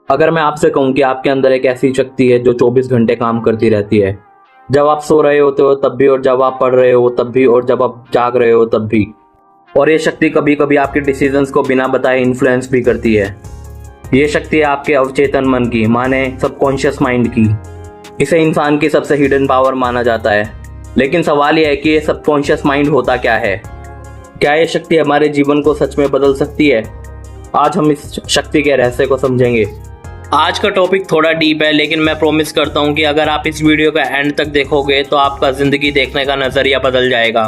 अगर मैं आपसे कहूँ कि आपके अंदर एक ऐसी शक्ति है जो 24 घंटे काम करती रहती है, जब आप सो रहे होते हो तब भी, और जब आप पढ़ रहे हो तब भी, और जब आप जाग रहे हो तब भी, और ये शक्ति कभी कभी आपके डिसीजंस को बिना बताए इन्फ्लुएंस भी करती है। ये शक्ति है आपके अवचेतन मन की, माने सबकॉन्शियस माइंड की। इसे इंसान की सबसे हिडन पावर माना जाता है। लेकिन सवाल यह है कि ये सबकॉन्शियस माइंड होता क्या है? क्या ये शक्ति हमारे जीवन को सच में बदल सकती है? आज हम इस शक्ति के रहस्य को समझेंगे। आज का टॉपिक थोड़ा डीप है, लेकिन मैं प्रॉमिस करता हूँ कि अगर आप इस वीडियो का एंड तक देखोगे तो आपका जिंदगी देखने का नजरिया बदल जाएगा।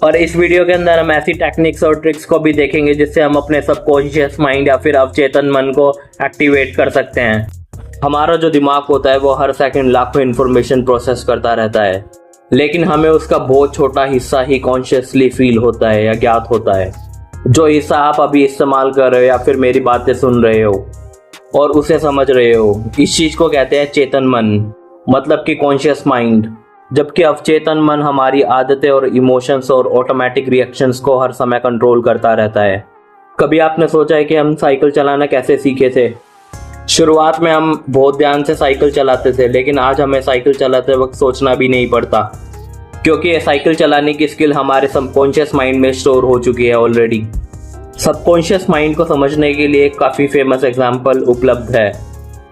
और इस वीडियो के अंदर हम ऐसी टेक्निक्स और ट्रिक्स को भी देखेंगे जिससे हम अपने सबकॉन्शियस माइंड या फिर अवचेतन मन को एक्टिवेट कर सकते हैं। हमारा जो दिमाग होता है वो हर सेकंड लाखों इन्फॉर्मेशन प्रोसेस करता रहता है, लेकिन हमें उसका बहुत छोटा हिस्सा ही कॉन्शियसली फील होता है या ज्ञात होता है। जो हिस्सा आप अभी इस्तेमाल कर रहे हो या फिर मेरी बातें सुन रहे हो और उसे समझ रहे हो, इस चीज को कहते हैं चेतन मन, मतलब कि कॉन्शियस माइंड। जबकि अवचेतन मन हमारी आदतें और इमोशंस और ऑटोमेटिक रिएक्शंस को हर समय कंट्रोल करता रहता है। कभी आपने सोचा है कि हम साइकिल चलाना कैसे सीखे थे? शुरुआत में हम बहुत ध्यान से साइकिल चलाते थे, लेकिन आज हमें साइकिल चलाते वक्त सोचना भी नहीं पड़ता, क्योंकि ये साइकिल चलाने की स्किल हमारे सबकॉन्शियस माइंड में स्टोर हो चुकी है ऑलरेडी। सबकॉन्शियस माइंड को समझने के लिए एक काफ़ी फेमस एग्जाम्पल उपलब्ध है।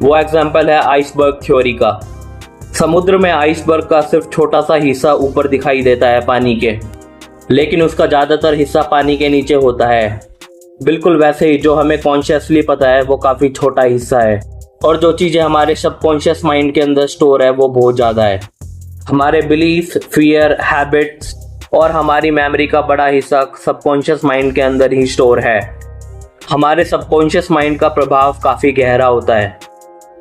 वो एग्जाम्पल है आइसबर्ग थ्योरी का। समुद्र में आइसबर्ग का सिर्फ छोटा सा हिस्सा ऊपर दिखाई देता है पानी के, लेकिन उसका ज़्यादातर हिस्सा पानी के नीचे होता है। बिल्कुल वैसे ही जो हमें कॉन्शियसली पता है वो काफ़ी छोटा हिस्सा है, और जो चीज़ें हमारे सबकॉन्शियस माइंड के अंदर स्टोर है वो बहुत ज़्यादा है। हमारे बिलीफ, फियर, हैबिट्स और हमारी मेमोरी का बड़ा हिस्सा सबकॉन्शियस माइंड के अंदर ही स्टोर है। हमारे सबकॉन्शियस माइंड का प्रभाव काफ़ी गहरा होता है।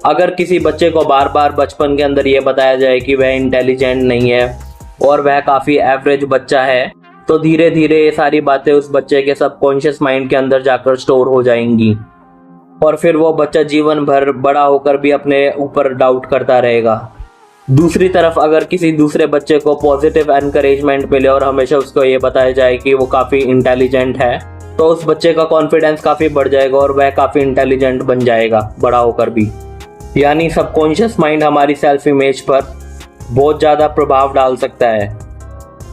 अगर किसी बच्चे को बार बार बचपन के अंदर ये बताया जाए कि वह इंटेलिजेंट नहीं है और वह काफ़ी एवरेज बच्चा है, तो धीरे धीरे ये सारी बातें उस बच्चे के सबकॉन्शियस माइंड के अंदर जाकर स्टोर हो जाएंगी, और फिर वो बच्चा जीवन भर बड़ा होकर भी अपने ऊपर डाउट करता रहेगा। दूसरी तरफ अगर किसी दूसरे बच्चे को पॉजिटिव एनकरेजमेंट मिले और हमेशा उसको ये बताया जाए कि वो काफ़ी इंटेलिजेंट है, तो उस बच्चे का कॉन्फिडेंस काफ़ी बढ़ जाएगा और वह काफ़ी इंटेलिजेंट बन जाएगा बड़ा होकर भी। यानी सबकॉन्शियस माइंड हमारी सेल्फ इमेज पर बहुत ज़्यादा प्रभाव डाल सकता है।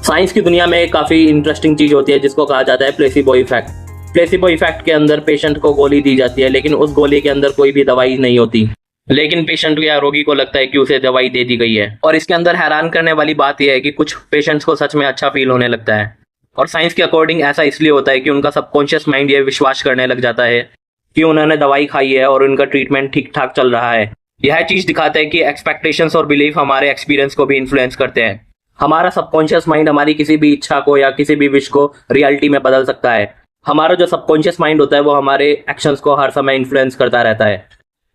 साइंस की दुनिया में एक काफ़ी इंटरेस्टिंग चीज़ होती है जिसको कहा जाता है प्लेसिबो इफेक्ट। प्लेसिबो इफेक्ट के अंदर पेशेंट को गोली दी जाती है, लेकिन उस गोली के अंदर कोई भी दवाई नहीं होती, लेकिन पेशेंट या रोगी को लगता है कि उसे दवाई दे दी गई है। और इसके अंदर हैरान करने वाली बात यह है कि कुछ पेशेंट्स को सच में अच्छा फील होने लगता है। और साइंस के अकॉर्डिंग ऐसा इसलिए होता है कि उनका सबकॉन्शियस माइंड ये विश्वास करने लग जाता है कि उन्होंने दवाई खाई है और उनका ट्रीटमेंट ठीक ठाक चल रहा है। यह चीज़ दिखाता है कि एक्सपेक्टेशंस और बिलीफ हमारे एक्सपीरियंस को भी इन्फ्लुएंस करते हैं। हमारा सबकॉन्शियस माइंड हमारी किसी भी इच्छा को या किसी भी विश को रियलिटी में बदल सकता है। हमारा जो सबकॉन्शियस माइंड होता है वो हमारे एक्शंस को हर समय इन्फ्लुएंस करता रहता है,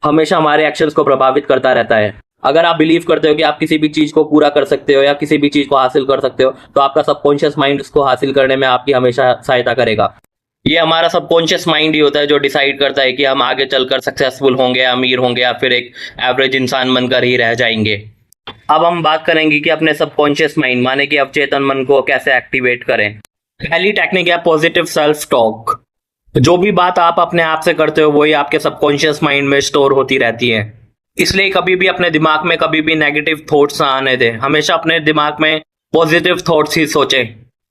हमेशा हमारे एक्शंस को प्रभावित करता रहता है। अगर आप बिलीव करते हो कि आप किसी भी चीज़ को पूरा कर सकते हो या किसी भी चीज़ को हासिल कर सकते हो, तो आपका सबकॉन्शियस माइंड उसको हासिल करने में आपकी हमेशा सहायता करेगा। ये हमारा सबकॉन्शियस माइंड ही होता है जो डिसाइड करता है कि हम आगे चलकर सक्सेसफुल होंगे, अमीर होंगे या फिर एक एवरेज इंसान बनकर ही रह जाएंगे। अब हम बात करेंगे कि अपने सबकॉन्शियस माइंड माने कि अवचेतन मन को कैसे एक्टिवेट करें। पहली टेक्निक है पॉजिटिव सेल्फ टॉक। जो भी बात आप अपने आप से करते हो वही आपके सबकॉन्शियस माइंड में स्टोर होती रहती है। इसलिए कभी भी अपने दिमाग में कभी भी नेगेटिव थॉट्स ना आने दें। हमेशा अपने दिमाग में पॉजिटिव थॉट्स ही सोचें।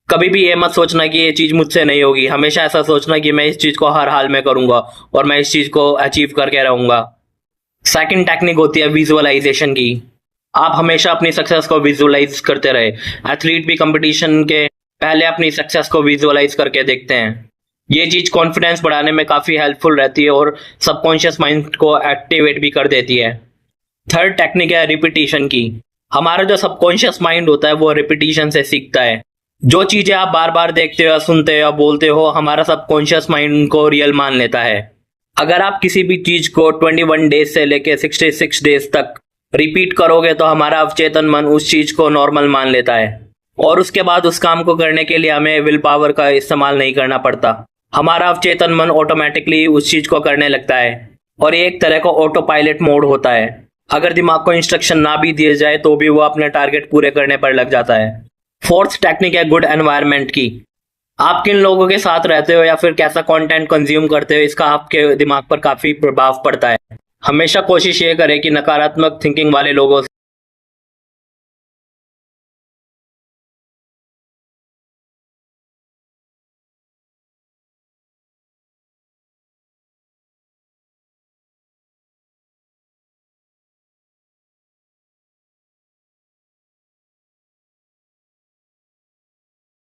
कभी भी ये मत सोचना कि ये चीज़ मुझसे नहीं होगी। हमेशा ऐसा सोचना कि मैं इस चीज़ को हर हाल में करूंगा और मैं इस चीज़ को अचीव करके रहूंगा। सेकंड टेक्निक होती है विजुअलाइजेशन की। आप हमेशा अपनी सक्सेस को विजुअलाइज करते रहे। एथलीट भी कंपटीशन के पहले अपनी सक्सेस को विजुअलाइज करके देखते हैं। ये चीज़ कॉन्फिडेंस बढ़ाने में काफ़ी हेल्पफुल रहती है और सबकॉन्शियस माइंड को एक्टिवेट भी कर देती है। थर्ड टेक्निक है रिपीटिशन की। हमारा जो सबकॉन्शियस माइंड होता है वो रिपीटिशन से सीखता है। जो चीज़ें आप बार बार देखते हो, सुनते हो या बोलते हो, हमारा सबकॉन्शियस माइंड उनको रियल मान लेता है। अगर आप किसी भी चीज़ को 21 डेज से लेके 66 डेज तक रिपीट करोगे तो हमारा अवचेतन मन उस चीज़ को नॉर्मल मान लेता है, और उसके बाद उस काम को करने के लिए हमें विल पावर का इस्तेमाल नहीं करना पड़ता। हमारा अवचेतन मन ऑटोमेटिकली उस चीज को करने लगता है, और ये एक तरह का ऑटो पायलट मोड होता है। अगर दिमाग को इंस्ट्रक्शन ना भी दिए जाए तो भी वो अपने टारगेट पूरे करने पर लग जाता है। फोर्थ टेक्निक है गुड एनवायरनमेंट की। आप किन लोगों के साथ रहते हो या फिर कैसा कंटेंट कंज्यूम करते हो, इसका आपके दिमाग पर काफी प्रभाव पड़ता है। हमेशा कोशिश ये करें कि नकारात्मक थिंकिंग वाले लोगों